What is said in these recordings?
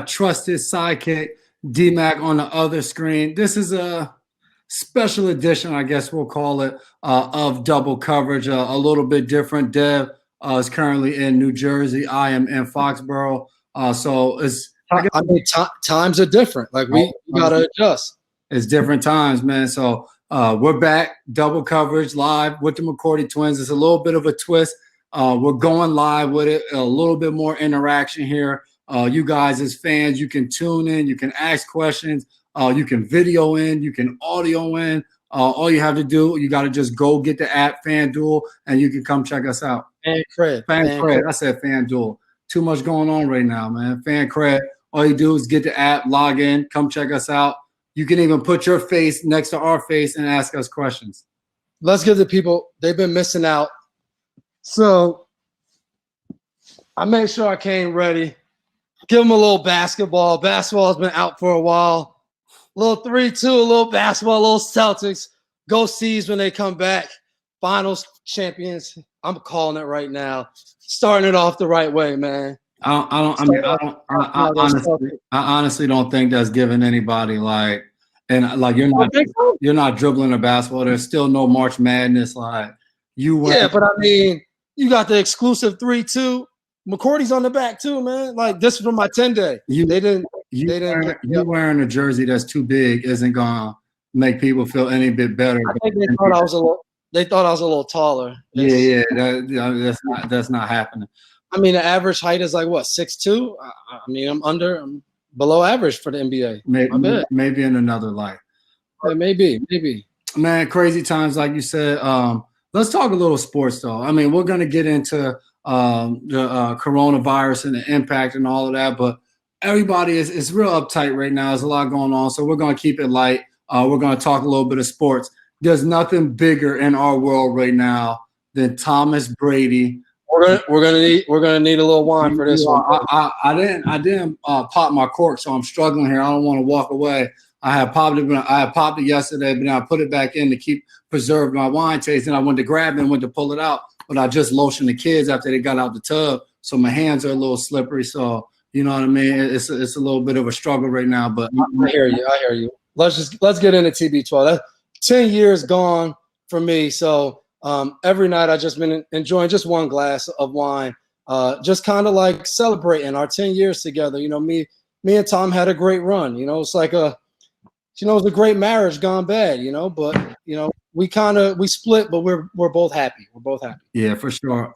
trusted sidekick, D-Mac, on the other screen. This is a special edition, I guess we'll call it, of Double Coverage. A little bit different. Dev is currently in New Jersey. I am in Foxborough. So it's I mean, times are different. Like we gotta adjust. It's different times, man. So we're back, Double Coverage live with the McCourty twins. It's a little bit of a twist. We're going live with it. A little bit more interaction here. You guys as fans, you can tune in. You can ask questions. You can video in. You can audio in. All you have to do, you got to just go get the app FanDuel, and you can come check us out. Fan cred. I said FanDuel. Too much going on right now, man. Fan cred. All you do is get the app, log in, come check us out. You can even put your face next to our face and ask us questions. Let's give the people, they've been missing out. So I made sure I came ready. Give them a little basketball. Basketball has been out for a while. A little 3-2, a little basketball, a little Celtics. Go C's when they come back. Finals champions. I'm calling it right now. Starting it off the right way, man. I honestly don't think that's giving anybody you're not dribbling a basketball. There's still no March Madness. But I mean, you got the exclusive 3-2. McCourty's on the back too, man. Like this is from my 10-day. You wearing a jersey that's too big isn't gonna make people feel any bit better. I think they thought I was a little taller. That's not happening. I mean, the average height is like what, 6'2"? I mean, I'm below average for the NBA. Maybe in another light. Maybe. Man, crazy times, like you said. Let's talk a little sports, though. I mean, we're gonna get into the coronavirus and the impact and all of that, but everybody is real uptight right now. There's a lot going on, so we're gonna keep it light. We're gonna talk a little bit of sports. There's nothing bigger in our world right now than Thomas Brady. We're gonna need a little wine for this one. I didn't pop my cork, so I'm struggling here. I don't want to walk away. I had popped it yesterday, but then I put it back in to preserve my wine taste. And I went to grab it and went to pull it out, but I just lotioned the kids after they got out the tub, so my hands are a little slippery. So you know what I mean. It's a little bit of a struggle right now. But I hear you. Let's get into TB12. That's 10 years gone for me. So. Every night I just been enjoying just one glass of wine, just kind of like celebrating our 10 years together. You know, me and Tom had a great run. You know, it's like it's a great marriage gone bad. You know, but you know we split, but we're both happy. We're both happy. Yeah, for sure.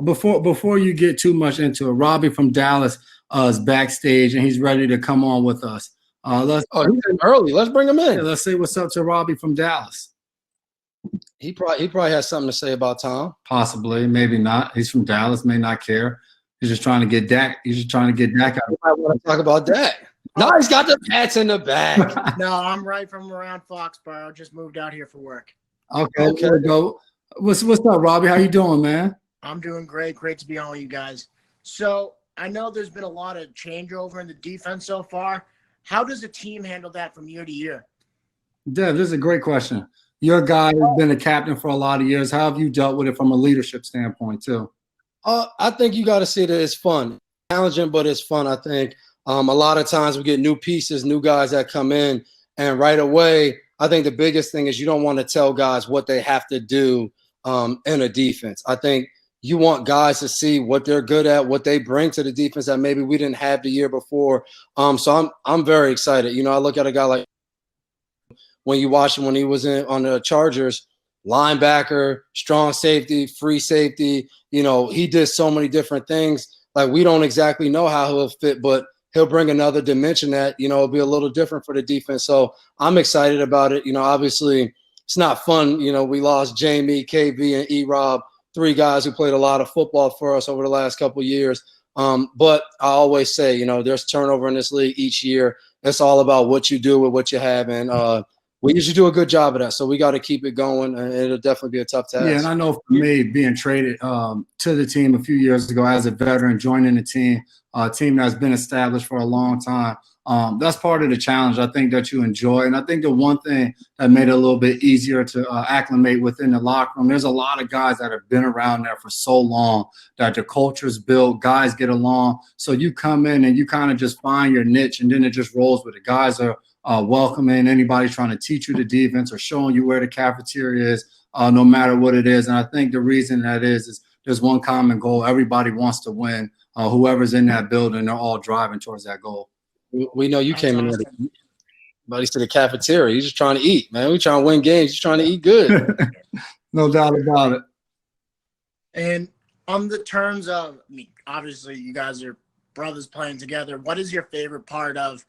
Before you get too much into it, Robbie from Dallas is backstage and he's ready to come on with us. He's in early. Let's bring him in. Yeah, let's say what's up to Robbie from Dallas. He probably has something to say about Tom. Possibly, maybe not. He's from Dallas, may not care. He's just trying to get Dak. He's just trying to get Dak out. I want to talk about Dak. No, he's got the pats in the back. No, I'm right from around Foxborough. Just moved out here for work. Okay. There we go. What's up, Robbie? How you doing, man? I'm doing great. Great to be on with you guys. So I know there's been a lot of changeover in the defense so far. How does a team handle that from year to year? Dev, this is a great question. You're a guy who's been a captain for a lot of years. How have you dealt with it from a leadership standpoint, too? I think you got to see that it's fun. Challenging, but it's fun, I think. A lot of times we get new pieces, new guys that come in, and right away, I think the biggest thing is you don't want to tell guys what they have to do in a defense. I think you want guys to see what they're good at, what they bring to the defense that maybe we didn't have the year before. So I'm very excited. You know, I look at a guy like when you watch him when he was on the Chargers, linebacker, strong safety, free safety. You know, he did so many different things. Like we don't exactly know how he'll fit, but he'll bring another dimension that, you know, will be a little different for the defense. So I'm excited about it. You know, obviously it's not fun. You know, we lost Jamie, KB, and E-Rob, 3 guys who played a lot of football for us over the last couple of years. But I always say, you know, there's turnover in this league each year. It's all about what you do with what you have. And we usually do a good job of that. So we got to keep it going, and it'll definitely be a tough task. Yeah, and I know for me, being traded to the team a few years ago as a veteran, joining the team, a team that's been established for a long time. That's part of the challenge, I think, that you enjoy. And I think the one thing that made it a little bit easier to acclimate within the locker room, there's a lot of guys that have been around there for so long that the culture's built, guys get along. So you come in and you kind of just find your niche, and then it just rolls with it. Guys are welcoming anybody trying to teach you the defense or showing you where the cafeteria is, no matter what it is. And I think the reason that is there's one common goal. Everybody wants to win. Whoever's in that building, they're all driving towards that goal. We know you came in there. Buddy to the cafeteria. He's just trying to eat, man. We're trying to win games. He's trying to eat good. No doubt about it. And on the terms of, I mean, obviously you guys are brothers playing together. What is your favorite part of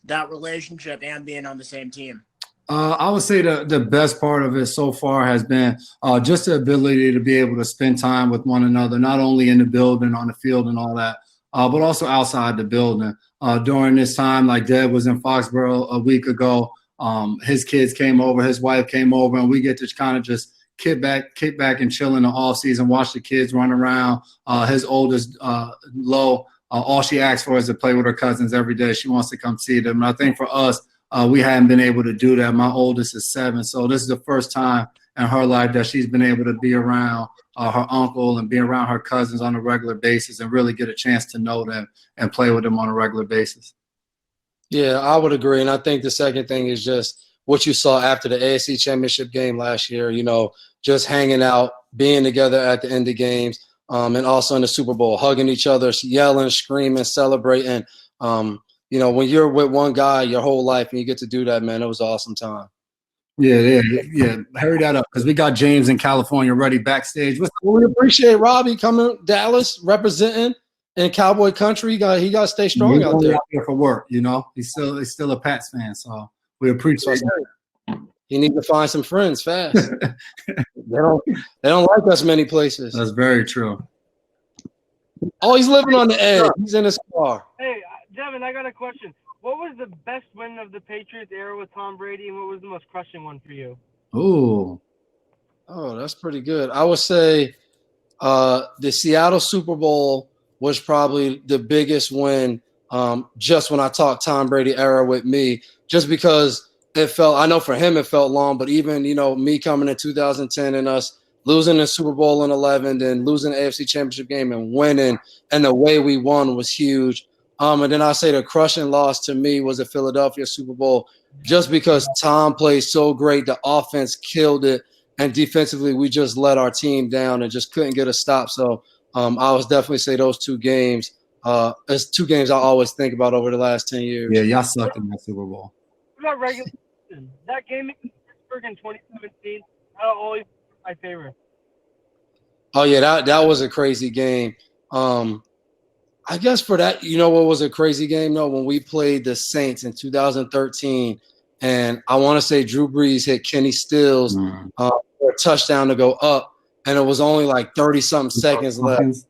that relationship and being on the same team? I would say the best part of it so far has been just the ability to be able to spend time with one another, not only in the building, on the field and all that, but also outside the building. During this time, like Deb was in Foxborough a week ago, his kids came over, his wife came over, and we get to kind of just kick back and chill in the off season, watch the kids run around. His oldest, Lo, all she asks for is to play with her cousins every day. She wants to come see them. And I think for us, we hadn't been able to do that. My oldest is 7, so this is the first time in her life that she's been able to be around her uncle and be around her cousins on a regular basis and really get a chance to know them and play with them on a regular basis. Yeah, I would agree. And I think the second thing is just what you saw after the AFC Championship game last year, you know, just hanging out, being together at the end of games, and also in the Super Bowl, hugging each other, yelling, screaming, celebrating. You know, when you're with one guy your whole life and you get to do that, man, it was an awesome time. Yeah. Hurry that up because we got James in California ready backstage. We appreciate Robbie coming to Dallas, representing in Cowboy country. He got to stay strong out there. Out there for work, you know. He's still a Pats fan, so we appreciate it. He needs to find some friends fast. They don't like us many places. That's very true. Oh, he's living on the edge. He's in his car. Hey, Devin, I got a question. What was the best win of the Patriots era with Tom Brady, and what was the most crushing one for you? Oh, that's pretty good. I would say the Seattle Super Bowl was probably the biggest win just when I talk Tom Brady era with me, just because it felt – I know for him it felt long, but even, you know, me coming in 2010 and us losing the Super Bowl in 11, then losing the AFC Championship game and winning, and the way we won was huge. And then I say the crushing loss to me was the Philadelphia Super Bowl, just because Tom played so great, the offense killed it, and defensively we just let our team down and just couldn't get a stop. So I would definitely say those 2 games. It's 2 games I always think about over the last 10 years. Yeah, y'all sucked in that Super Bowl. What about regular season? That game in Pittsburgh in 2017, that'll always be my favorite. Oh yeah, that was a crazy game. I guess for that, you know what was a crazy game? No, when we played the Saints in 2013, and I want to say Drew Brees hit Kenny Stills for a touchdown to go up, and it was only like 30-something seconds left.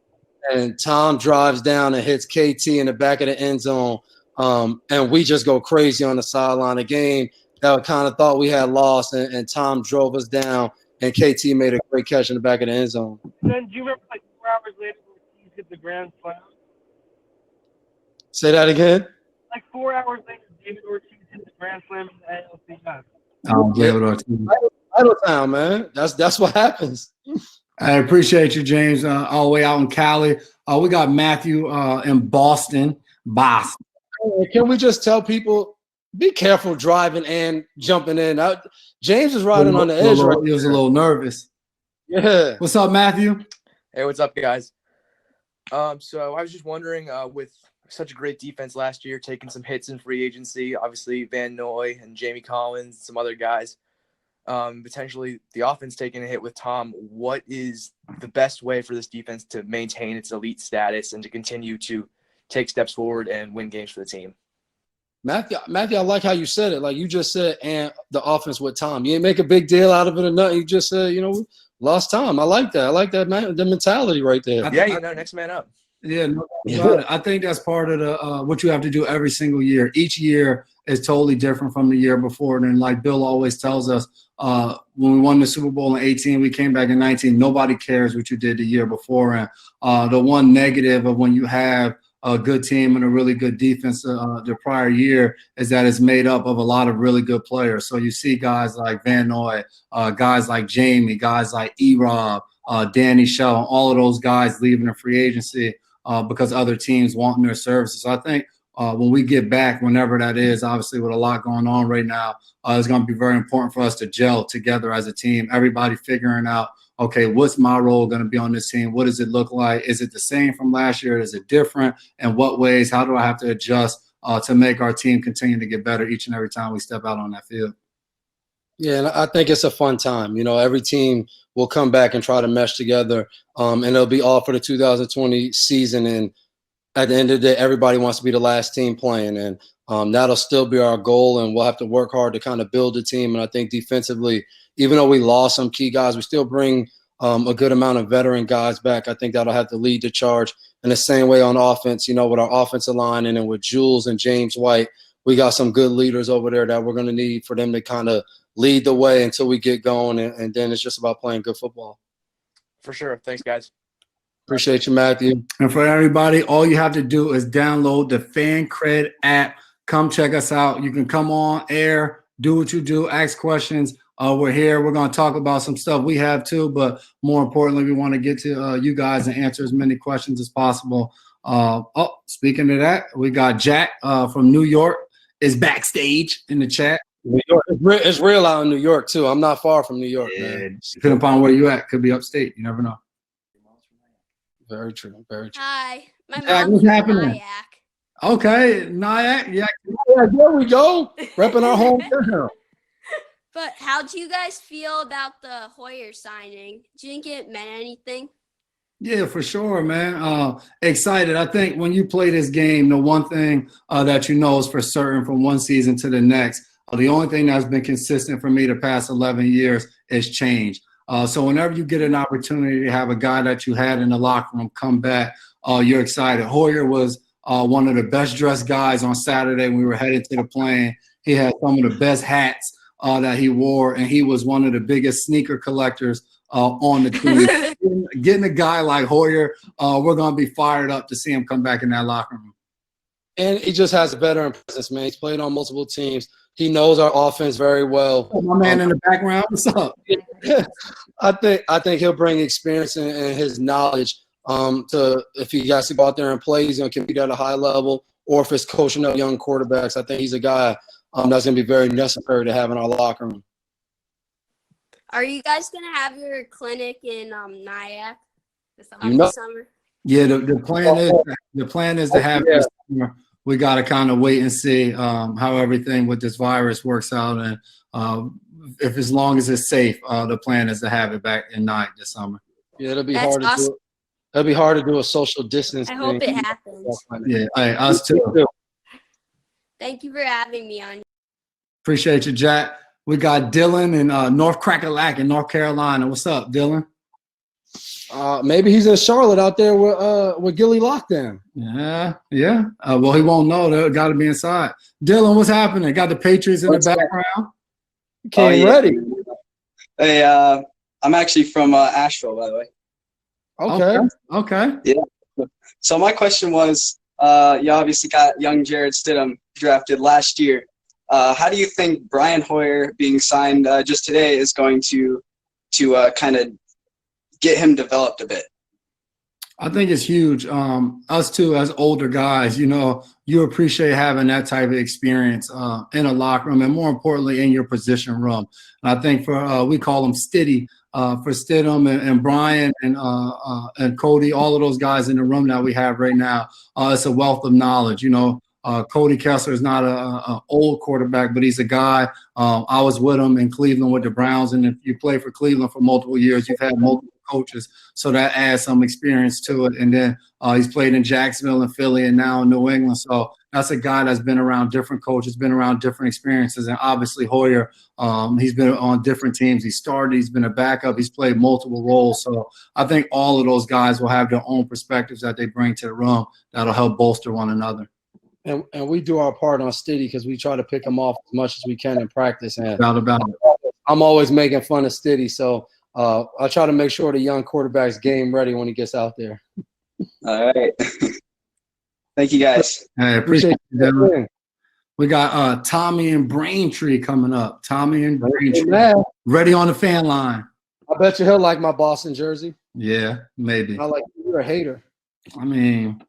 And Tom drives down and hits KT in the back of the end zone, and we just go crazy on the sideline. A game that we kind of thought we had lost, and Tom drove us down, and KT made a great catch in the back of the end zone. And then do you remember like 4 hours later Ortiz hit the grand slam? Say that again? Like 4 hours later, David Ortiz hit the grand slam in the ALCS. Oh, David Ortiz. Title town, man. That's what happens. I appreciate you, James, all the way out in Cali. We got Matthew in Boston. Can we just tell people, be careful driving and jumping in? James is riding on the edge right He was a little nervous. Yeah. What's up, Matthew? Hey, what's up, guys? So I was just wondering, with such a great defense last year, taking some hits in free agency, obviously Van Noy and Jamie Collins, some other guys, potentially the offense taking a hit with Tom. What is the best way for this defense to maintain its elite status and to continue to take steps forward and win games for the team? Matthew, I like how you said it. Like you just said, and the offense with Tom. You didn't make a big deal out of it or nothing. You just said, you know, lost Tom. I like that. I like that, man, the mentality right there. Yeah, you know, next man up. Yeah, no, I think that's part of the what you have to do every single year. Each year is totally different from the year before. And like Bill always tells us, when we won the Super Bowl in 18, we came back in 19. Nobody cares what you did the year before. And the one negative of when you have a good team and a really good defense the prior year is that it's made up of a lot of really good players. So you see guys like Van Noy, guys like Jamie, guys like E-Rob, Danny Shell, all of those guys leaving the free agency because other teams wanting their services. So I think when we get back, whenever that is, obviously with a lot going on right now, it's going to be very important for us to gel together as a team, everybody figuring out, okay, what's my role going to be on this team? What does it look like? Is it the same from last year? Is it different? In what ways? How do I have to adjust to make our team continue to get better each and every time we step out on that field? Yeah, and I think it's a fun time. You know, every team will come back and try to mesh together, and it'll be all for the 2020 season. And at the end of the day, everybody wants to be the last team playing, and that'll still be our goal, and we'll have to work hard to kind of build the team. And I think defensively, even though we lost some key guys, we still bring a good amount of veteran guys back. I think that'll have to lead the charge. In the same way on offense, you know, with our offensive line and then with Jules and James White, we got some good leaders over there that we're going to need for them to kind of lead the way until we get going, and then it's just about playing good football. For sure. Thanks, guys. Appreciate you, Matthew. And for everybody, all you have to do is download the FanCred app. Come check us out. You can come on air, do what you do, ask questions. We're here. We're going to talk about some stuff we have too, but more importantly, we want to get to you guys and answer as many questions as possible. Speaking of that, we got Jack from New York is backstage in the chat. New York, it's real out in New York too. I'm not far from New York, man. Depending upon where you at, could be upstate. You never know. Very true. Very true. Hi, my Jack, mom's what's from happening? Nyack. Okay, Nyack. Yeah, There we go. Repping our hometown. But how do you guys feel about the Hoyer signing? Do you think it meant anything? Yeah, for sure, man. Excited. I think when you play this game, the one thing that you know is for certain from one season to the next, the only thing that's been consistent for me the past 11 years is change. So whenever you get an opportunity to have a guy that you had in the locker room come back, you're excited. Hoyer was one of the best dressed guys on Saturday when we were headed to the plane. He had some of the best hats that he wore, and he was one of the biggest sneaker collectors on the team. Getting a guy like Hoyer, we're going to be fired up to see him come back in that locker room. And he just has a veteran presence, man. He's played on multiple teams. He knows our offense very well. Oh, my man in the background, what's up? I think he'll bring experience and his knowledge to if he has to go out there and play, he's going to compete at a high level, or if it's coaching up young quarterbacks, I think he's a guy that's going to be very necessary to have in our locker room. Are you guys going to have your clinic in Nyack this summer? Yeah, the plan is to have it this summer. We got to kind of wait and see how everything with this virus works out, and if as long as it's safe, the plan is to have it back in Nyack this summer. Yeah, it'll be hard to do. It'll be hard to do a social distance. I hope it happens. Yeah, hey, us too. Thank you for having me on. Appreciate you, Jack. We got Dylan in North Crackalack in North Carolina. What's up, Dylan? Maybe he's in Charlotte out there with Gilly Lockdown. Yeah. Well, he won't know. They got to be inside. Dylan, what's happening? Got the Patriots in the background? Came ready. Hey, I'm actually from Asheville, by the way. Okay. Yeah. So my question was, you obviously got young Jared Stidham drafted last year. How do you think Brian Hoyer being signed just today is going to kind of get him developed a bit? I think it's huge. Us too, as older guys, you appreciate having that type of experience in a locker room, and more importantly, in your position room. And I think for we call them Stiddy, for Stidham and Brian and Cody, all of those guys in the room that we have right now, it's a wealth of knowledge. Cody Kessler is not an old quarterback, but he's a guy. I was with him in Cleveland with the Browns, and if you play for Cleveland for multiple years, you've had multiple coaches, so that adds some experience to it. And then he's played in Jacksonville and Philly and now in New England, so that's a guy that's been around different coaches, been around different experiences. And obviously Hoyer, he's been on different teams. He started, he's been a backup, he's played multiple roles. So I think all of those guys will have their own perspectives that they bring to the room that'll help bolster one another. And we do our part on Stiddy because we try to pick him off as much as we can in practice. And About it. I'm always making fun of Stiddy, so I try to make sure the young quarterback's game ready when he gets out there. All right. Thank you, guys. Hey, appreciate you, Dylan. We got Tommy and Braintree coming up. Tommy and Braintree. Ready on the fan line. I bet you he'll like my Boston jersey. Yeah, maybe. I like you're a hater. I mean,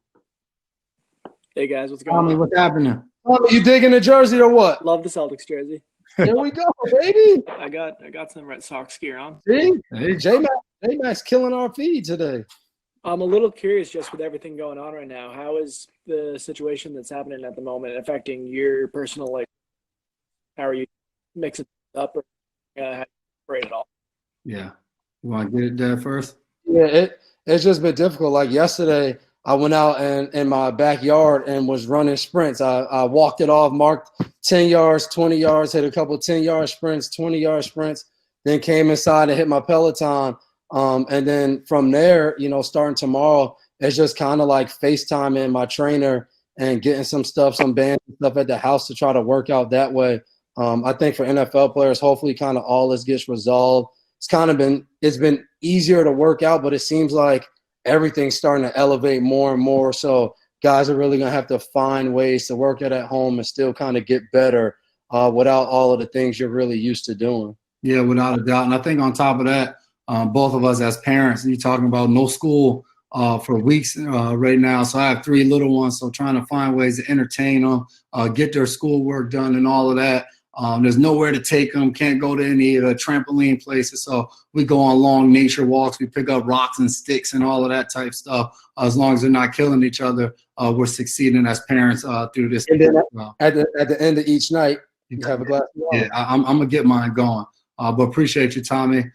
Hey guys, what's going Tommy, on? what's happening? Tommy, you digging the jersey or what? Love the Celtics jersey. There we go, baby. I got some Red Sox gear on. See? Hey, J-Max killing our feed today. I'm a little curious just with everything going on right now. How is the situation that's happening at the moment affecting your personal life? How are you mixing it up or separate it all? yeah. You want to get it there first? Yeah, it's just been difficult. Like yesterday, I went out and in my backyard and was running sprints. I walked it off, marked 10 yards, 20 yards, hit a couple 10-yard sprints, 20-yard sprints, then came inside and hit my Peloton. And then from there, starting tomorrow, it's just kind of like FaceTiming my trainer and getting some bands and stuff at the house to try to work out that way. I think for NFL players, hopefully kind of all this gets resolved. It's been easier to work out, but it seems like everything's starting to elevate more and more. So guys are really going to have to find ways to work it at home and still kind of get better without all of the things you're really used to doing. Yeah, without a doubt. And I think on top of that, both of us as parents, you're talking about no school for weeks right now. So I have 3 little ones. So trying to find ways to entertain them, get their schoolwork done and all of that. There's nowhere to take them. Can't go to any of the trampoline places. So we go on long nature walks. We pick up rocks and sticks and all of that type stuff. As long as they're not killing each other, we're succeeding as parents through this. And then at the end of each night, you have a glass of water. Yeah, I'm going to get mine going. But appreciate you, Tommy.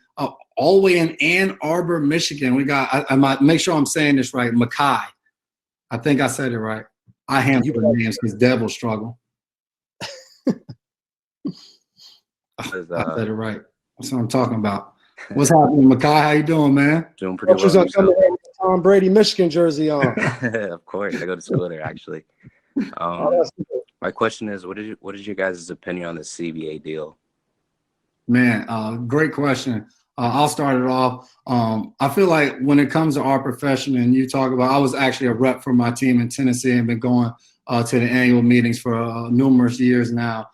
All the way in Ann Arbor, Michigan, we got, I might make sure I'm saying this right, Mackay. I think I said it right. I handle the names because Dev will struggle. I said it right. That's what I'm talking about. What's happening, Mackay? How you doing, man? Doing pretty well. Coming in with the Tom Brady Michigan jersey on. Of course, I go to school there actually. My question is, what is your guys' opinion on the CBA deal? Man, great question. I'll start it off. I feel like when it comes to our profession, and you talk about, I was actually a rep for my team in Tennessee and been going to the annual meetings for numerous years now.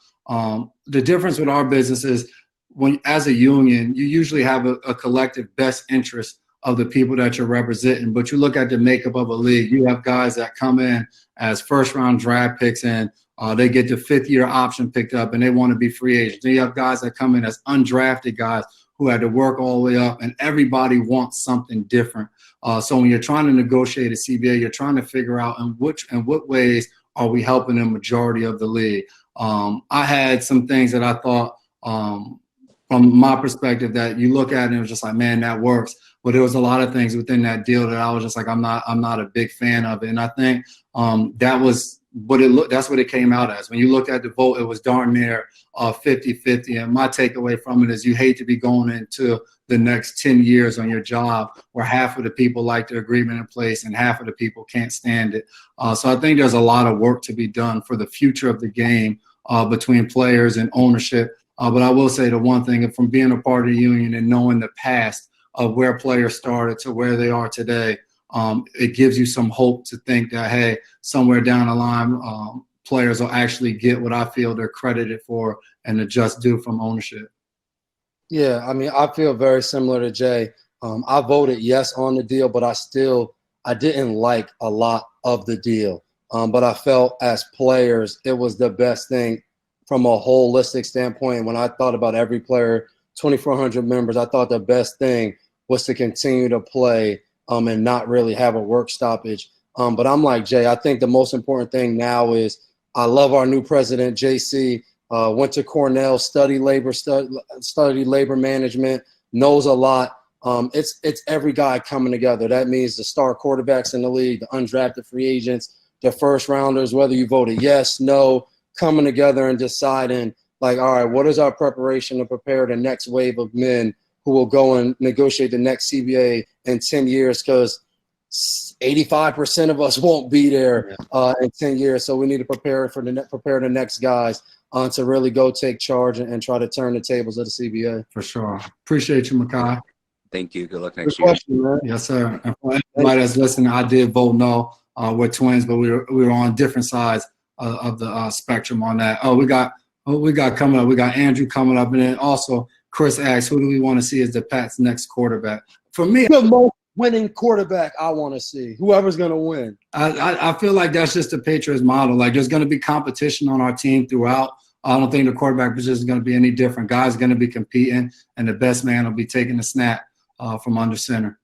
The difference with our business is when, as a union, you usually have a collective best interest of the people that you're representing. But you look at the makeup of a league, you have guys that come in as first-round draft picks and they get the 5th-year option picked up and they want to be free agents. Then you have guys that come in as undrafted guys who had to work all the way up, and everybody wants something different. So when you're trying to negotiate a CBA, you're trying to figure out in what ways are we helping the majority of the league. I had some things that I thought from my perspective that you look at and it was just like, man, that works. But there was a lot of things within that deal that I was just like, I'm not a big fan of it. And I think that was that's what it came out as. When you looked at the vote, it was darn near 50-50. And my takeaway from it is you hate to be going into the next 10 years on your job where half of the people like the agreement in place and half of the people can't stand it. So I think there's a lot of work to be done for the future of the game between players and ownership. But I will say the one thing, from being a part of the union and knowing the past of where players started to where they are today, it gives you some hope to think that, hey, somewhere down the line, players will actually get what I feel they're credited for and the just due from ownership. Yeah, I mean, I feel very similar to Jay. I voted yes on the deal, but I didn't like a lot of the deal. But I felt as players, it was the best thing from a holistic standpoint. When I thought about every player, 2,400 members, I thought the best thing was to continue to play and not really have a work stoppage. But I'm like Jay, I think the most important thing now is I love our new president, JC, went to Cornell, studied labor management, knows a lot. It's every guy coming together. That means the star quarterbacks in the league, the undrafted free agents, the first rounders, whether you voted yes, no, coming together and deciding, like, all right, what is our preparation to prepare the next wave of men who will go and negotiate the next CBA in 10 years, because 85% of us won't be there in 10 years. So we need to prepare the next guys to really go take charge and try to turn the tables of the CBA. For sure. Appreciate you, Makai. Thank you. Good luck next Good question, man. Yes, sir. And for everybody that's listening, I did vote no. we're twins, but we were on different sides of the spectrum on that. We got coming up. We got Andrew coming up, and then also Chris asks, who do we want to see as the Pats' next quarterback? For me, the most winning quarterback I want to see. Whoever's going to win. I feel like that's just the Patriots model. Like, there's going to be competition on our team throughout. I don't think the quarterback position is going to be any different. Guys are going to be competing, and the best man will be taking the snap from under center.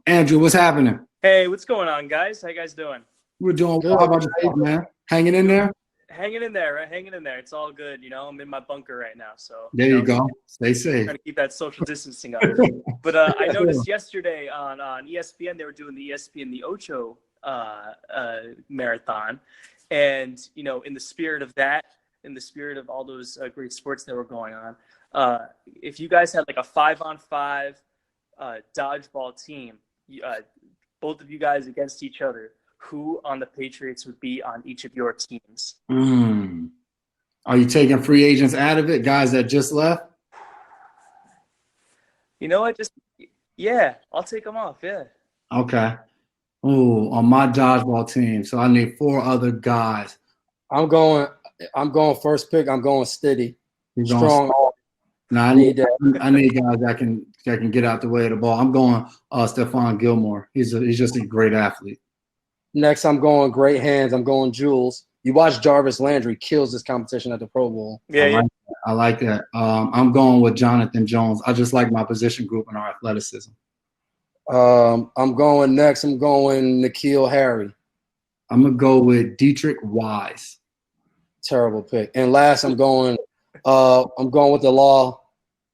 Andrew, what's happening? Hey, what's going on, guys? How you guys doing? We're doing good. How about yourself, man? Hanging in there? Hanging in there, right? Hanging in there. It's all good. I'm in my bunker right now. So there you go. Stay safe. Trying to keep that social distancing up. But I noticed yesterday on ESPN, they were doing the ESPN The Ocho marathon. And, in the spirit of that, in the spirit of all those great sports that were going on, if you guys had like a 5-on-5 dodgeball team, both of you guys against each other, who on the Patriots would be on each of your teams? Are you taking free agents out of it, guys that just left? You know what? Yeah, I'll take them off. Yeah. Okay. On my dodgeball team, so I need 4 other guys. I'm going first pick. I'm going Steady. Strong. No, I need guys that can get out the way of the ball. I'm going Stephon Gilmore. He's just a great athlete. Next, I'm going great hands. I'm going Jules. You watch Jarvis Landry kills this competition at the Pro Bowl. Yeah, I like that. I'm going with Jonathan Jones. I just like my position group and our athleticism. I'm going next. I'm going N'Keal Harry. I'm gonna go with Dietrich Wise. Terrible pick. And last, I'm going with the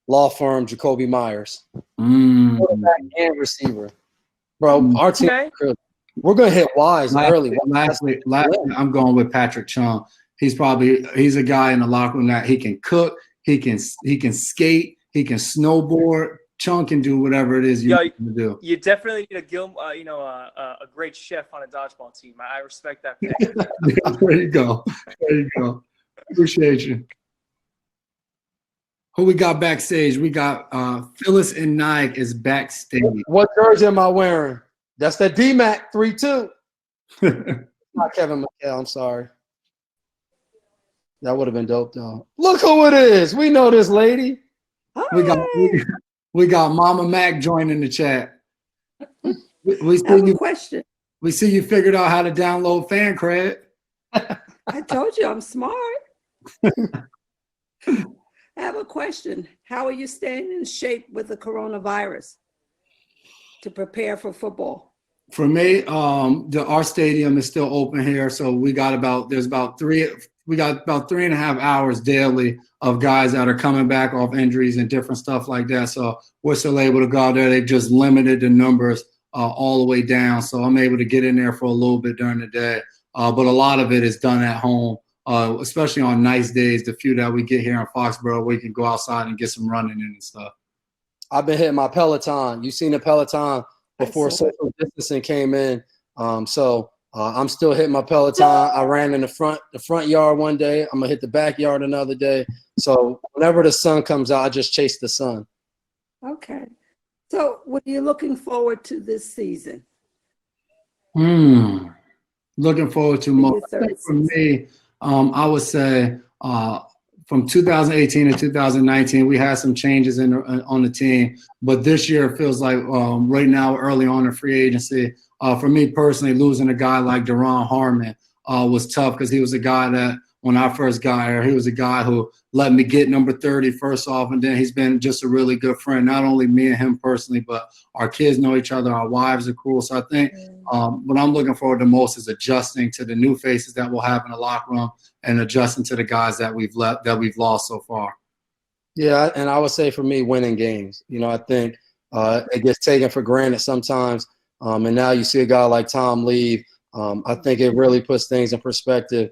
law firm Jacoby Myers. Quarterback and receiver. Bro, our team. Okay. We're gonna hit Wise early. Lastly, I'm going with Patrick Chung. He's a guy in the locker room that he can cook, he can skate, he can snowboard. Chung can do whatever it is you need to do. You definitely need a great chef on a dodgeball team. I respect that pick. There you go. Appreciate you. Who we got backstage? We got Phyllis and Nike is backstage. What jersey am I wearing? That's that D-Mac 3-2. Not Kevin McHale, I'm sorry. That would have been dope, though. Look who it is. We know this lady. We got Mama Mac joining the chat. We see have a question. We see you figured out how to download fan cred. I told you I'm smart. I have a question. How are you staying in shape with the coronavirus to prepare for football? For me, our stadium is still open here, so we got about 3.5 hours daily of guys that are coming back off injuries and different stuff like that. So we're still able to go out there. They've just limited the numbers all the way down, so I'm able to get in there for a little bit during the day. But a lot of it is done at home, especially on nice days. The few that we get here in Foxborough, we can go outside and get some running in and stuff. I've been hitting my Peloton. You seen the Peloton before social distancing came in. So I'm still hitting my Peloton. I ran in the front yard one day. I'm gonna hit the backyard another day. So whenever the sun comes out, I just chase the sun. Okay. So what are you looking forward to this season? Looking forward to most. For me, I would say from 2018 to 2019, we had some changes on the team. But this year, it feels like right now, early on in free agency, for me personally, losing a guy like Deron Harmon was tough because he was a guy that when I first got here, he was a guy who let me get number 30 first off, and then he's been just a really good friend. Not only me and him personally, but our kids know each other. Our wives are cool. So I think what I'm looking forward to most is adjusting to the new faces that we'll have in the locker room and adjusting to the guys that we've lost so far. Yeah, and I would say for me, winning games. I think it gets taken for granted sometimes. And now you see a guy like Tom leave. I think it really puts things in perspective.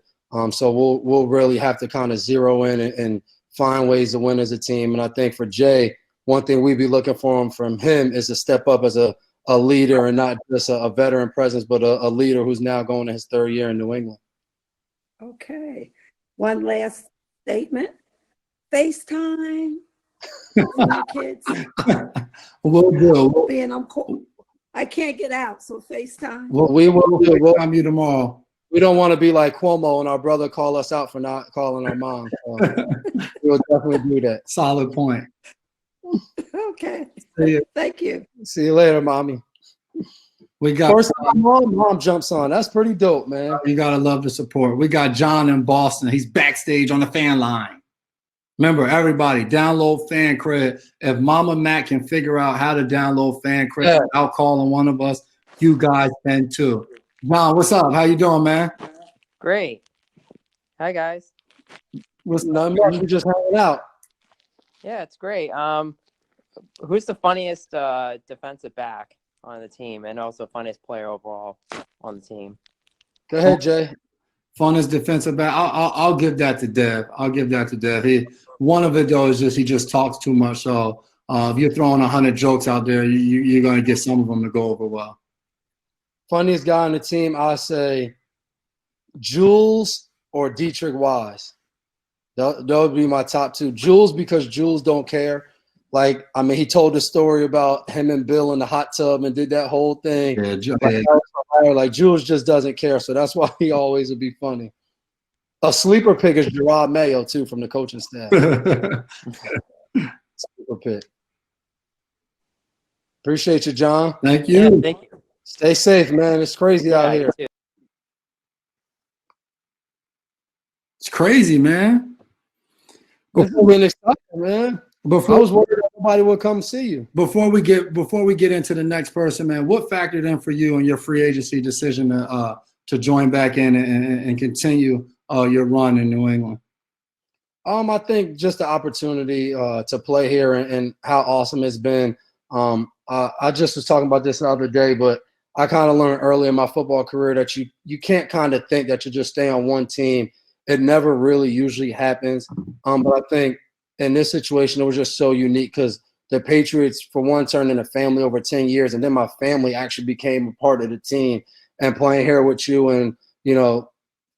So we'll really have to kind of zero in and find ways to win as a team. And I think for Jay, one thing we'd be looking for from him is to step up as a leader and not just a veteran presence, but a leader who's now going to his third year in New England. Okay. One last statement. FaceTime. Kids. We'll do. I can't get out, so FaceTime. Well, we will FaceTime you tomorrow. We don't want to be like Cuomo and our brother call us out for not calling our mom. So we'll definitely do that. Solid point. Okay. See you. Thank you. See you later, mommy. We got First time mom jumps on. That's pretty dope, man. You gotta love the support. We got John in Boston. He's backstage on the fan line. Remember, everybody, download Fan Credit. If Mama Mac can figure out how to download Fan Credit without calling one of us, you guys can too. John, what's up? How you doing, man? Great. Hi, guys. What's nothing much? We're just hanging out. Yeah, it's great. Who's the funniest defensive back on the team, and also funniest player overall on the team? Go ahead, Jay. Funnest defensive back. I'll give that to Dev. I'll give that to Dev. One of it though is just he just talks too much. So if you're throwing 100 jokes out there, you're gonna get some of them to go over well. Funniest guy on the team, I say Jules or Dietrich Wise. That would be my top two. Jules, because Jules don't care. Like, I mean, he told the story about him and Bill in the hot tub and did that whole thing. Like Jules just doesn't care, so that's why he always would be funny. A sleeper pick is Gerard Mayo too, from the coaching staff. Sleeper pick. Appreciate you, John. Thank you. Yeah, thank you. Stay safe, man. It's crazy out here. It's crazy, man. Before we excited, man. I was worried nobody would come see you. Before we get into the next person, man, what factored in for you in your free agency decision to join back in and continue your run in New England? I think just the opportunity to play here and how awesome it's been. I just was talking about this the other day, but I kind of learned early in my football career that you can't kind of think that you just stay on one team. It never really usually happens. But I think in this situation, it was just so unique because the Patriots, for one, turned into family over 10 years, and then my family actually became a part of the team. And playing here with you, and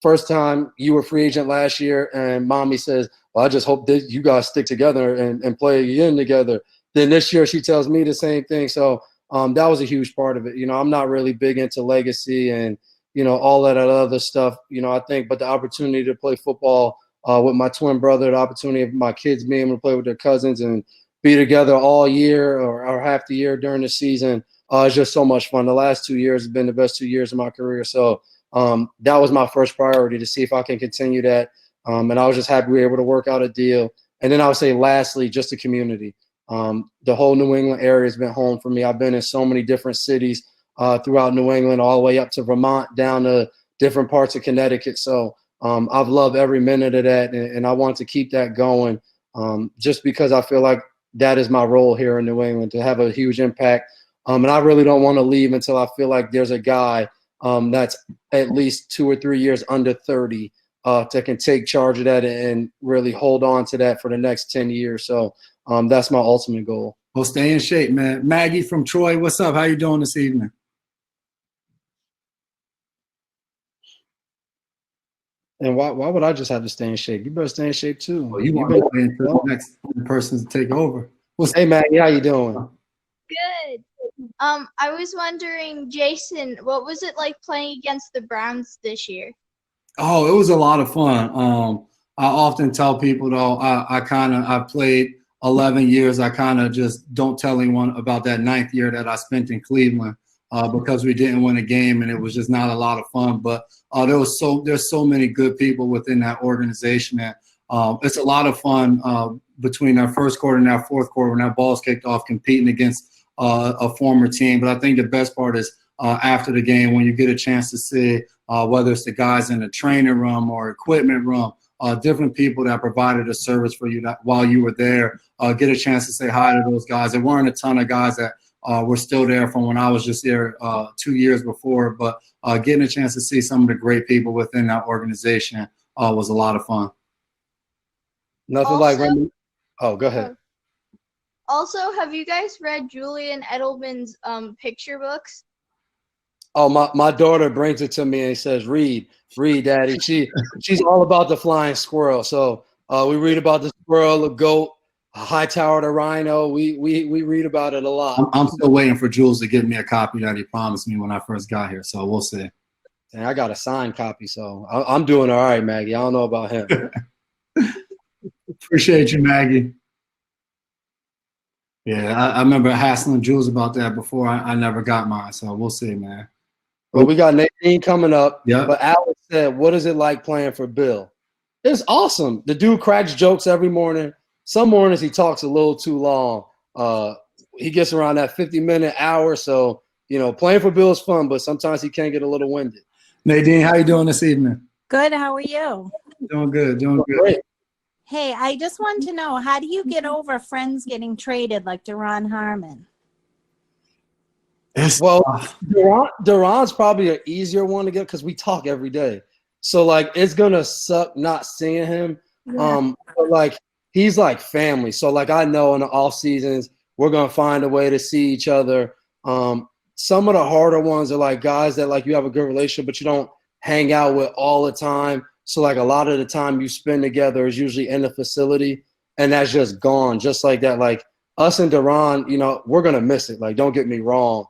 first time you were free agent last year, and mommy says, "Well, I just hope that you guys stick together and play again together." Then this year, she tells me the same thing. So that was a huge part of it. I'm not really big into legacy and all that other stuff. I think, but the opportunity to play football with my twin brother, the opportunity of my kids being able to play with their cousins and be together all year or half the year during the season is just so much fun. The last 2 years have been the best 2 years of my career. So that was my first priority, to see if I can continue that. And I was just happy we were able to work out a deal. And then I would say lastly, just the community. The whole New England area has been home for me. I've been in so many different cities throughout New England, all the way up to Vermont, down to different parts of Connecticut. So I've loved every minute of that, and I want to keep that going just because I feel like that is my role here in New England, to have a huge impact. And I really don't want to leave until I feel like there's a guy that's at least 2 or 3 years under 30 that can take charge of that and really hold on to that for the next 10 years. So that's my ultimate goal. Well, stay in shape, man. Maggie from Troy, what's up? How you doing this evening? And why would I just have to stay in shape? You better stay in shape too. Well, you want to wait until the next person to take over. Hey, Maggie, how you doing? Good. I was wondering, Jason, what was it like playing against the Browns this year? Oh, it was a lot of fun. I often tell people though, I played 11 years. I kind of just don't tell anyone about that 9th year that I spent in Cleveland because we didn't win a game and it was just not a lot of fun. But there's so many good people within that organization that it's a lot of fun between our first quarter and our fourth quarter when that ball's kicked off, competing against a former team. But I think the best part is after the game when you get a chance to see whether it's the guys in the training room or equipment room, different people that provided a service for you while you were there, get a chance to say hi to those guys. There weren't a ton of guys that were still there from when I was just there 2 years before, but getting a chance to see some of the great people within that organization was a lot of fun. Nothing like when – oh, go ahead. Also, have you guys read Julian Edelman's picture books? Oh, my daughter brings it to me and says, read, Daddy. She's all about the flying squirrel. So we read about the squirrel, the goat, Hightower to Rhino. We read about it a lot. I'm still waiting for Jules to give me a copy that he promised me when I first got here. So we'll see. And I got a signed copy, so I'm doing all right, Maggie. I don't know about him. Appreciate you, Maggie. Yeah, I remember hassling Jules about that before. I never got mine, so we'll see, man. But we got Nadine coming up. Yeah. But Alex said, what is it like playing for Bill? It's awesome. The dude cracks jokes every morning. Some mornings he talks a little too long. He gets around that 50-minute hour. So, playing for Bill is fun, but sometimes he can get a little winded. Nadine, how you doing this evening? Good. How are you? Doing good. Doing good. Great. Hey, I just want to know, how do you get over friends getting traded like Duron Harmon? Well, Duron's probably an easier one to get because we talk every day. So, like, it's going to suck not seeing him. Yeah. But, like, he's like family. So, like, I know in the off seasons, we're going to find a way to see each other. Some of the harder ones are, like, guys that, like, you have a good relationship, but you don't hang out with all the time. So, like, a lot of the time you spend together is usually in the facility, and that's just gone. Just like that, like, us and Duron, we're going to miss it. Like, don't get me wrong,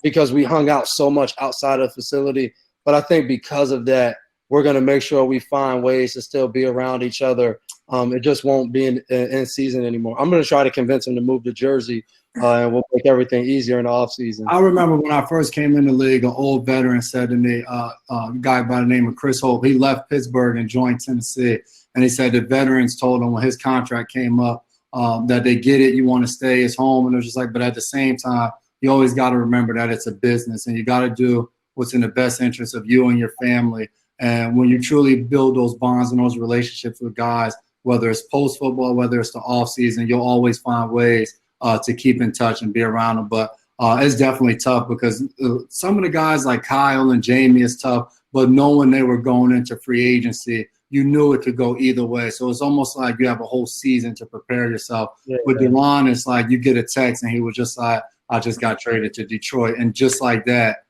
because we hung out so much outside of the facility. But I think because of that, we're going to make sure we find ways to still be around each other. It just won't be in season anymore. I'm going to try to convince him to move to Jersey, and we'll make everything easier in the off season. I remember when I first came in the league, an old veteran said to me, a guy by the name of Chris Hope, he left Pittsburgh and joined Tennessee. And he said the veterans told him when his contract came up that they get it, you want to stay, it's home. And it was just like, but at the same time, you always got to remember that it's a business and you got to do what's in the best interest of you and your family. And when you truly build those bonds and those relationships with guys, whether it's post-football, whether it's the off-season, you'll always find ways to keep in touch and be around them. But it's definitely tough because some of the guys like Kyle and Jamie is tough, but knowing they were going into free agency, you knew it could go either way. So it's almost like you have a whole season to prepare yourself. Yeah, With Duron, it's like you get a text and he was just like, I just got traded to Detroit. And just like that,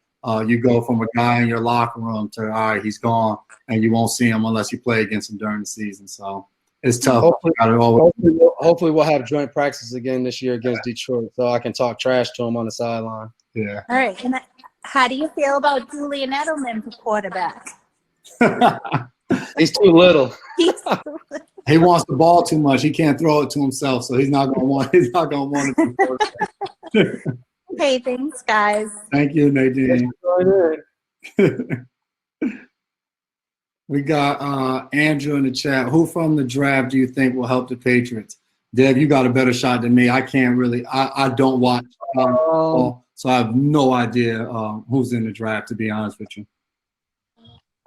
you go from a guy in your locker room to, all right, he's gone, and you won't see him unless you play against him during the season. So it's tough. Hopefully we'll have joint practices again this year against Detroit so I can talk trash to him on the sideline. Yeah. All right. And how do you feel about Julian Edelman for quarterback? He's too little. He wants the ball too much. He can't throw it to himself, so he's not gonna want it. Okay, thanks, guys. Thank you, Nadine. We got Andrew in the chat. Who from the draft do you think will help the Patriots? Dev, you got a better shot than me. I can't really. I don't watch football, so I have no idea who's in the draft. To be honest with you,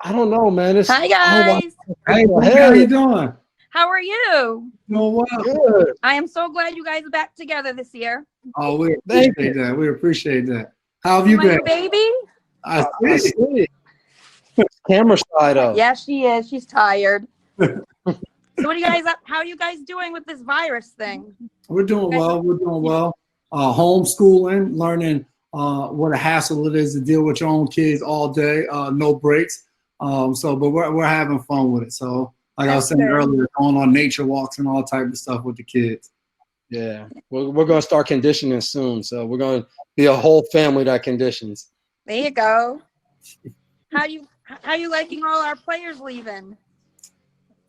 I don't know, man. Hi, guys. Hey, how you doing? How are you? Doing well. Good. I am so glad you guys are back together this year. Oh, we appreciate that. We appreciate that. How have you My been? baby? I I see. see. Camera side up. Yeah, she is. She's tired. So what are you guys up? How are you guys doing with this virus thing? We're doing well. We're doing well. Homeschooling, learning what a hassle it is to deal with your own kids all day, no breaks. But we're having fun with it. So, like I was saying earlier, going on nature walks and all type of stuff with the kids. Yeah, we're going to start conditioning soon. So we're going to be a whole family that conditions. There you go. How you liking all our players leaving?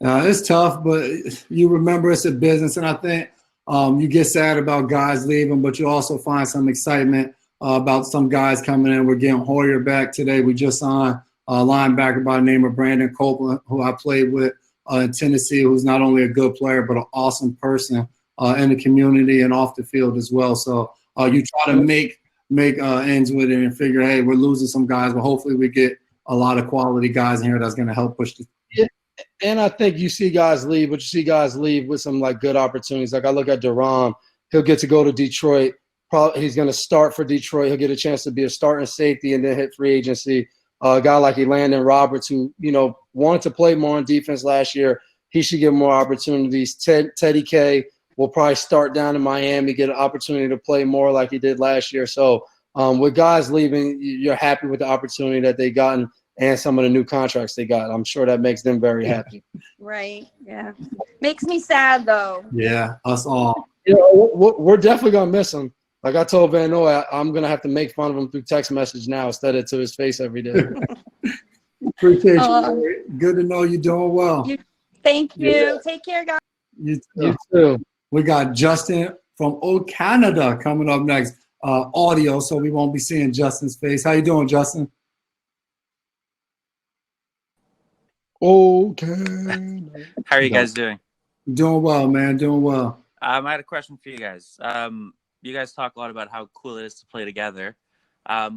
It's tough, but you remember it's a business, and I think you get sad about guys leaving, but you also find some excitement about some guys coming in. We're getting Hoyer back today. We just signed a linebacker by the name of Brandon Copeland, who I played with in Tennessee, who's not only a good player but an awesome person in the community and off the field as well. So you try to make ends with it and figure, hey, we're losing some guys, but hopefully we get a lot of quality guys in here that's going to help push the. Yeah. And I think you see guys leave, but you see guys leave with some like good opportunities. Like I look at Duron, he'll get to go to Detroit. Probably he's going to start for Detroit. He'll get a chance to be a starting safety and then hit free agency. A guy like Elandon Roberts, who wanted to play more on defense last year, he should get more opportunities. Teddy K will probably start down in Miami, get an opportunity to play more like he did last year. So with guys leaving, you're happy with the opportunity that they gotten. and some of the new contracts they got. I'm sure that makes them very happy. Right. Yeah. Makes me sad though. Yeah, us all. You know, we're definitely gonna miss him. Like I told Van Noy, I'm gonna have to make fun of him through text message now instead of to his face every day. Appreciate you. Larry. Good to know you're doing well. Thank you. Yeah. Take care, guys. You too. We got Justin from Old Canada coming up next. Audio, so we won't be seeing Justin's face. How you doing, Justin? Okay. How are you guys doing? Doing well, man. Doing well. I had a question for you guys. You guys talk a lot about how cool it is to play together.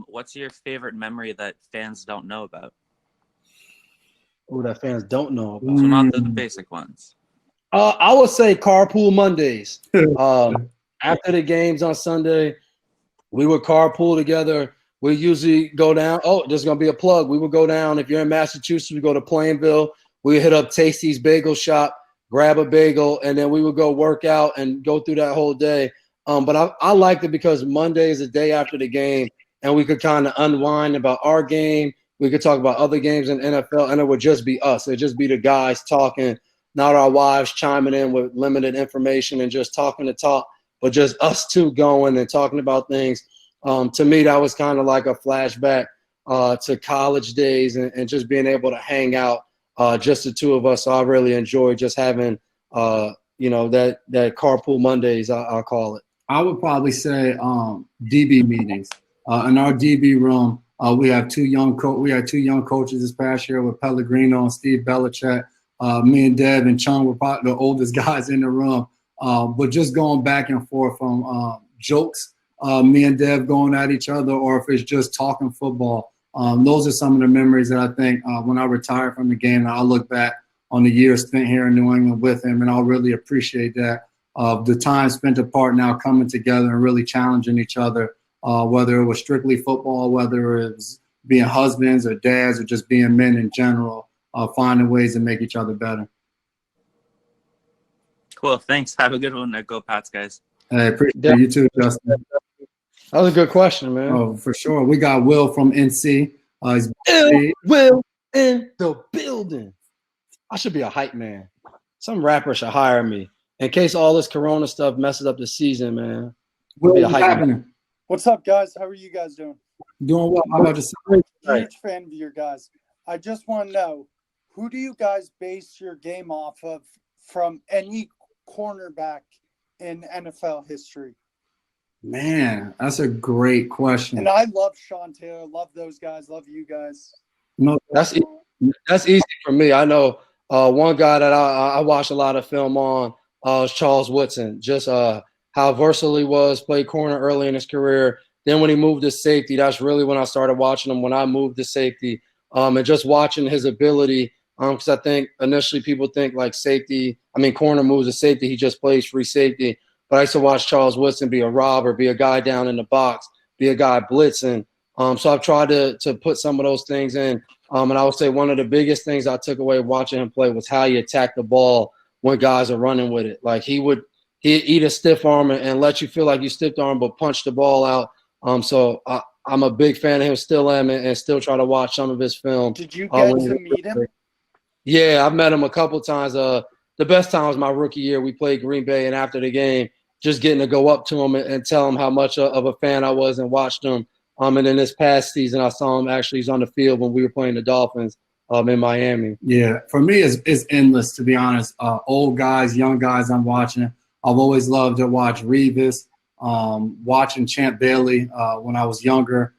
What's your favorite memory that fans don't know about? Oh, that fans don't know about. So not the basic ones. I would say carpool Mondays. After the games on Sunday, we would carpool together. We usually go down. Oh, there's going to be a plug. We would go down. If you're in Massachusetts, we go to Plainville. We hit up Tasty's Bagel Shop, grab a bagel, and then we would go work out and go through that whole day. But I liked it because Monday is the day after the game, and we could kind of unwind about our game. We could talk about other games in NFL, and it would just be us. It would just be the guys talking, not our wives chiming in with limited information and just talking to talk, but just us two going and talking about things. To me, that was kind of like a flashback to college days and just being able to hang out, just the two of us. So I really enjoyed just having, that carpool Mondays, I'll call it. I would probably say DB meetings. In our DB room, we had two young coaches this past year with Pellegrino and Steve Belichick. Me and Dev and Chung were probably the oldest guys in the room. But just going back and forth from jokes, me and Dev going at each other, or if it's just talking football. Those are some of the memories that I think when I retire from the game, I'll look back on the years spent here in New England with him, and I'll really appreciate that. The time spent apart now coming together and really challenging each other, whether it was strictly football, whether it was being husbands or dads or just being men in general, finding ways to make each other better. Cool. Thanks. Have a good one. Go Pats, guys. Hey, appreciate you too, Justin. That was a good question, man. Oh, for sure. We got Will from NC. He's Will in the building. I should be a hype man. Some rapper should hire me in case all this Corona stuff messes up the season, man. Will, be a what's hype happening? man. What's up, guys? How are you guys doing? Doing well. How about yourself? Huge fan of your guys. I just want to know, who do you guys base your game off of from any cornerback in NFL history? Man, that's a great question. And I love Sean Taylor, love those guys, love you guys. No, that's easy for me. I know one guy that I watched a lot of film on is Charles Woodson. Just how versatile he was, played corner early in his career. Then when he moved to safety, that's really when I started watching him. When I moved to safety, and just watching his ability, because I think initially people think like corner moves to safety, he just plays free safety. But I used to watch Charles Woodson be a robber, be a guy down in the box, be a guy blitzing. So I've tried to put some of those things in. And I would say one of the biggest things I took away watching him play was how he attacked the ball when guys are running with it. Like he'd eat a stiff arm and let you feel like you stiff arm, but punch the ball out. So I'm a big fan of him, still am, and still try to watch some of his film. Did you get to meet him? Yeah, I've met him a couple times. The best time was my rookie year. We played Green Bay, and after the game, just getting to go up to him and tell him how much of a fan I was and watched him. And then this past season, I saw him actually. He's on the field when we were playing the Dolphins in Miami. Yeah, for me, it's endless, to be honest. Old guys, young guys I'm watching. I've always loved to watch Revis, watching Champ Bailey when I was younger,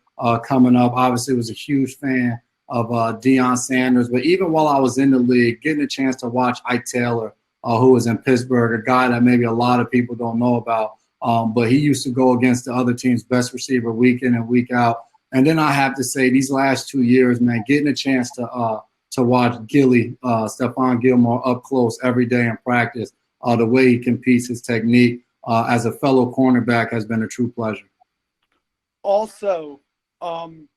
coming up. Obviously, was a huge fan of Deion Sanders. But even while I was in the league, getting a chance to watch Ike Taylor, who was in Pittsburgh, a guy that maybe a lot of people don't know about. But he used to go against the other team's best receiver week in and week out. And then I have to say these last 2 years, man, getting a chance to watch Gilly, Stephon Gilmore up close every day in practice, the way he competes, his technique as a fellow cornerback has been a true pleasure. Also, I'm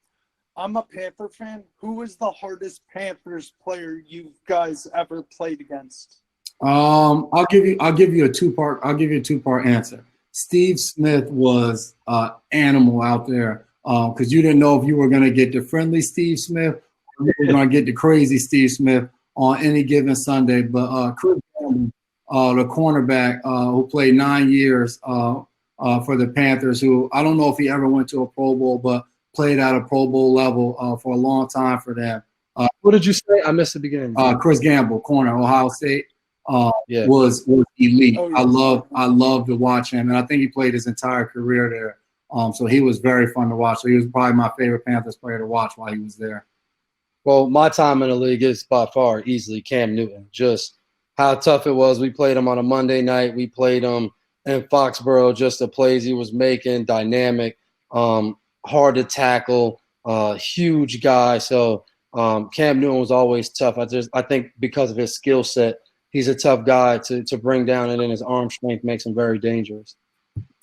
a Panther fan. Who was the hardest Panthers player you guys ever played against? I'll give you a two-part answer. Steve Smith was animal out there because you didn't know if you were going to get the friendly Steve Smith we're going to get the crazy Steve Smith on any given Sunday. But Chris Campbell, the cornerback who played 9 years for the Panthers, who I don't know if he ever went to a Pro Bowl, but played at a Pro Bowl level for a long time for them. What did you say? I missed the beginning. Chris Gamble, corner, Ohio State, was elite. Oh, yeah. I love to watch him, and I think he played his entire career there. So he was very fun to watch. So he was probably my favorite Panthers player to watch while he was there. Well, my time in the league is by far easily Cam Newton. Just how tough it was. We played him on a Monday night. We played him in Foxborough. Just the plays he was making, dynamic, hard to tackle, huge guy. So Cam Newton was always tough. I think because of his skill set, he's a tough guy to bring down, and then his arm strength makes him very dangerous.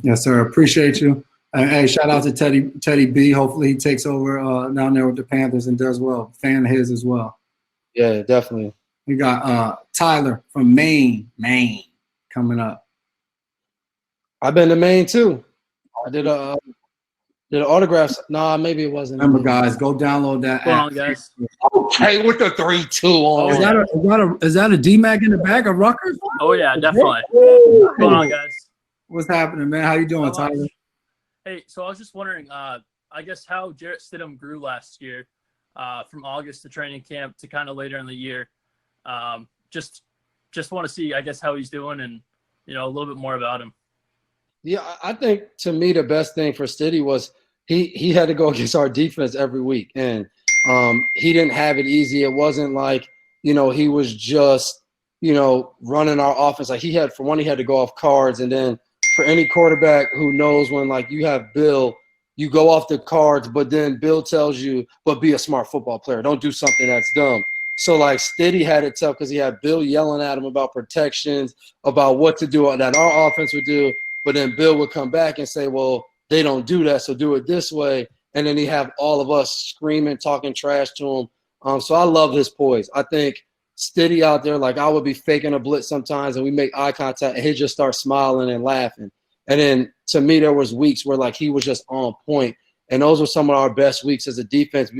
Yes, sir. Appreciate you. Hey, shout out to Teddy B. Hopefully he takes over down there with the Panthers and does well. Fan of his as well. Yeah, definitely. We got Tyler from Maine, coming up. I've been to Maine too. I did an autograph. Nah, maybe it wasn't. Remember, guys, go download that Hold app. on, guys. Okay, with the 3-2 on. Is that a D-Mac in the bag of Rutgers? Oh yeah, definitely. Hold on, guys. What's happening, man? How you doing, Tyler? Hey, so I was just wondering, I guess how Jarrett Stidham grew last year, from August to training camp to kind of later in the year. Just want to see, I guess, how he's doing and a little bit more about him. Yeah, I think to me the best thing for Stiddy was he had to go against our defense every week, and he didn't have it easy. It wasn't like he was just running our offense. Like he had to go off cards, and then for any quarterback who knows when like you have Bill, you go off the cards, but then Bill tells you, but be a smart football player. Don't do something that's dumb. So like Stiddy had it tough because he had Bill yelling at him about protections, about what to do that our offense would do. But then Bill would come back and say, well, they don't do that, so do it this way. And then he have all of us screaming, talking trash to him. So I love his poise. I think Stiddy out there, like I would be faking a blitz sometimes and we make eye contact and he'd just start smiling and laughing. And then to me, there was weeks where like he was just on point. And those were some of our best weeks as a defense,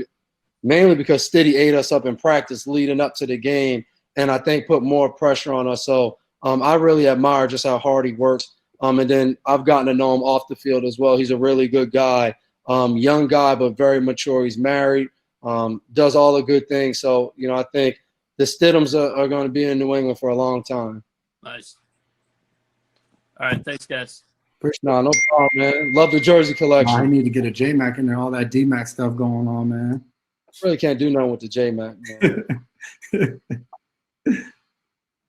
mainly because Stiddy ate us up in practice leading up to the game. And I think put more pressure on us. So I really admire just how hard he works. And then I've gotten to know him off the field as well. He's a really good guy, young guy, but very mature. He's married, does all the good things. So, I think the Stidhams are going to be in New England for a long time. Nice. All right. Thanks, guys. No problem, man. Love the jersey collection. I need to get a J-Mac in there. All that D-Mac stuff going on, man. I really can't do nothing with the J-Mac, man.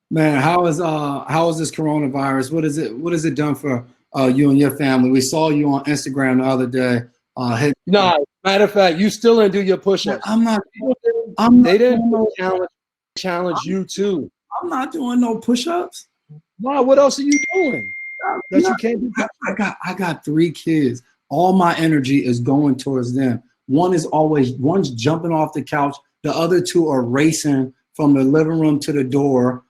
Man, how is this coronavirus? What has it done for you and your family? We saw you on Instagram the other day. Matter of fact, you still didn't do your push-ups. They didn't challenge you too. I'm not doing no push-ups. Wow, what else are you doing? That you can't do. I got 3 kids. All my energy is going towards them. One's jumping off the couch. The other 2 are racing from the living room to the door.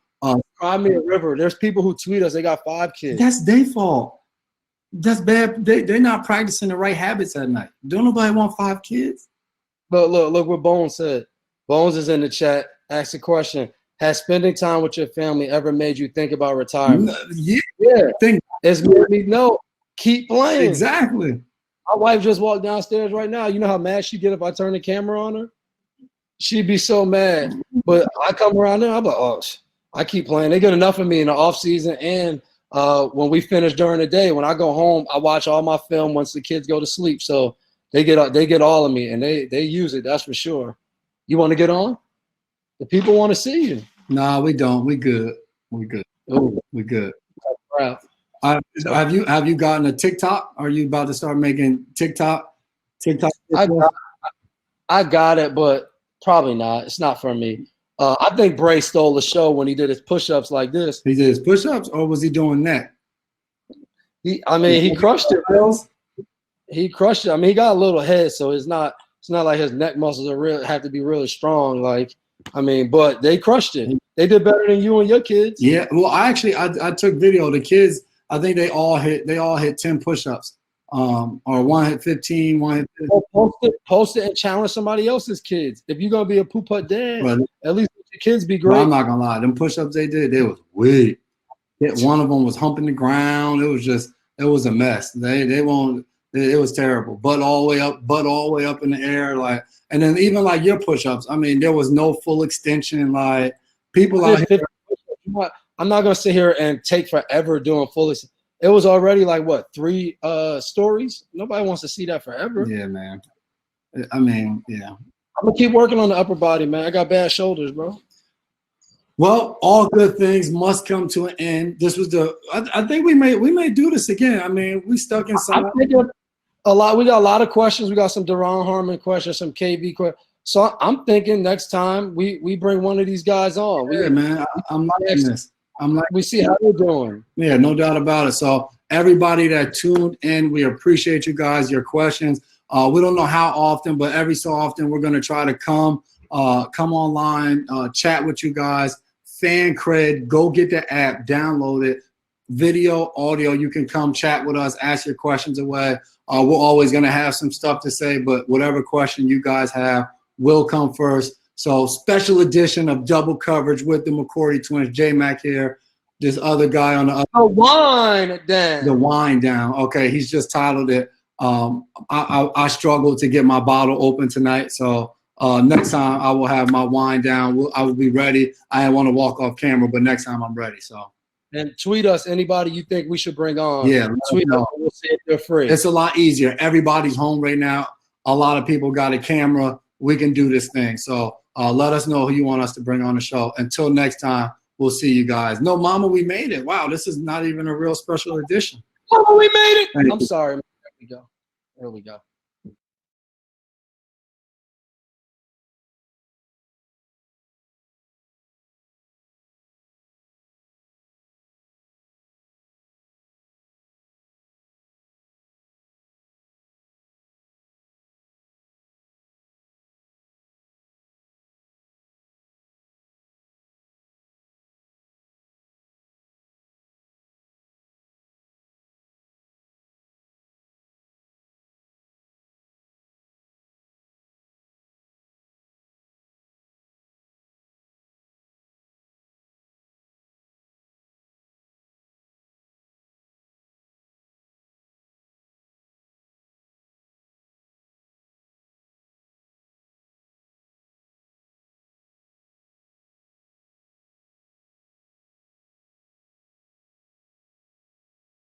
Cry me a river. There's people who tweet us. They got 5 kids. That's their fault. That's bad. They're not practicing the right habits at night. Don't nobody want 5 kids. But look what Bones said. Bones is in the chat. Asked a question. Has spending time with your family ever made you think about retirement? Yeah. It's made me know. Keep playing. Exactly. My wife just walked downstairs right now. You know how mad she'd get if I turn the camera on her? She'd be so mad. But I come around there, I'm like, oh, I keep playing. They get enough of me in the off season and when we finish during the day. When I go home, I watch all my film once the kids go to sleep. So they get all of me and they use it. That's for sure. You want to get on? The people want to see you. Nah, we don't. We good. Ooh, we good. Have you gotten a TikTok? Are you about to start making TikTok? I got it, but probably not. It's not for me. I think Bray stole the show when he did his push-ups like this. He did his push-ups, or was he doing that? He crushed it, bro. He crushed it. I mean, he got a little head, so it's not like his neck muscles have to be really strong. But they crushed it. They did better than you and your kids. Yeah. Well, I took video. The kids, I think they all hit 10 push-ups. or one hit 15, one hit 15. Post it and challenge somebody else's kids. If you're gonna be a poop dad, But, at least let your kids be but great. I'm not gonna lie, them push-ups they did, they was weak. One of them was humping the ground. It was a mess. They won't. It was terrible. Butt all the way up in the air, like. And then even like your push-ups, I mean, there was no full extension. Like people out here. I'm not gonna sit here and take forever doing full. It was already like what 3 stories. Nobody wants to see that forever. Yeah, man. I mean, yeah. I'm gonna keep working on the upper body, man. I got bad shoulders, bro. Well, all good things must come to an end. This was I think we may do this again. I mean, we stuck in some. We got a lot of questions. We got some Deron Harmon questions, some KV questions. So I'm thinking next time we bring one of these guys on. Yeah, man. I'm liking this. We see how they're doing. Yeah, no doubt about it. So everybody that tuned in, we appreciate you guys, your questions. We don't know how often, but every so often we're gonna try to come online, chat with you guys. Fan Cred, go get the app, download it. Video, audio, you can come chat with us, ask your questions away. We're always gonna have some stuff to say, but whatever question you guys have will come first. So special edition of Double Coverage with the McCourty twins, J-Mac here. This other guy on the other. The Wine Down. The Wine Down. Okay, he's just titled it. I struggled to get my bottle open tonight, so next time I will have my wine down. I will be ready. I didn't want to walk off camera, but next time I'm ready. So. And tweet us anybody you think we should bring on. Yeah, tweet us. We'll see if they're free. It's a lot easier. Everybody's home right now. A lot of people got a camera. We can do this thing. So let us know who you want us to bring on the show. Until next time, we'll see you guys. No, Mama, we made it. Wow, this is not even a real special edition. Mama, we made it. Thank I'm you. sorry. There we go.